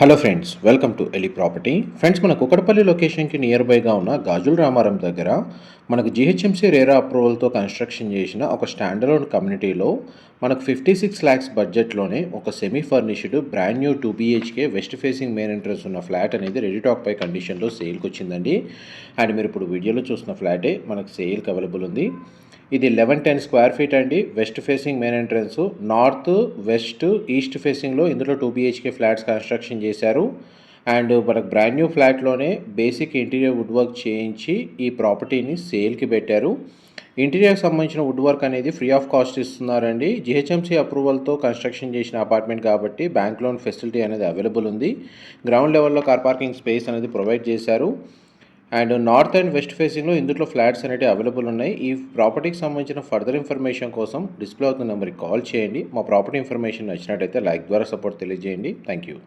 Hello friends, welcome to ఎలి property. Friends, మన కుకటపల్లి లొకేషన్కి నియర్ బైగా ఉన్న గాజుల రామారం దగ్గర మనకు జిహెచ్ఎంసీ రేరా అప్రూవల్తో కన్స్ట్రక్షన్ చేసిన ఒక స్టాండర్లోన్ కమ్యూనిటీలో మనకు 56 lakhs బడ్జెట్లోనే ఒక semi furnished brand new 2 BHK west facing main entrance ఉన్న ఫ్లాట్ అనేది రెడీ టాక్ పై కండిషన్లో సేల్కి వచ్చిందండి. అండ్ మీరు ఇప్పుడు వీడియోలో చూసిన ఫ్లాటే మనకు సేల్కి అవైలబుల్ ఉంది. ఇది 1110 స్క్వేర్ ఫీట్ అండి. West facing main entrance, north west east ఫేసింగ్లో ఇందులో 2 BHK ఫ్లాట్స్ కన్స్ట్రక్షన్ చేశారు. అండ్ మనకు బ్రాండ్ న్యూ ఫ్లాట్లోనే బేసిక్ ఇంటీరియర్ వుడ్ వర్క్ చేయించి ఈ ప్రాపర్టీని సేల్కి పెట్టారు. ఇంటీరియర్కి సంబంధించిన వుడ్ వర్క్ అనేది ఫ్రీ ఆఫ్ కాస్ట్ ఇస్తున్నారండి. జిహెచ్ఎంసీ అప్రూవల్తో కన్స్ట్రక్షన్ చేసిన అపార్ట్మెంట్ కాబట్టి బ్యాంక్ లోన్ ఫెసిలిటీ అనేది అవైలబుల్ ఉంది. గ్రౌండ్ లెవెల్లో కార్ పార్కింగ్ స్పేస్ అనేది ప్రొవైడ్ చేశారు. అండ్ నార్త్ అండ్ వెస్ట్ ఫేసింగ్లో ఇందులో ఫ్లాట్స్ అనేవి అవైలబుల్ ఉన్నాయి. ఈ ప్రాపర్టీకి సంబంధించిన ఫర్దర్ ఇన్ఫర్మేషన్ కోసం డిస్ప్లే అవుతున్న నెంబర్కి కాల్ చేయండి. మా ప్రాపర్టీ ఇన్ఫర్మేషన్ నచ్చినట్టయితే లైక్ ద్వారా సపోర్ట్ తెలియజేయండి. Thank you.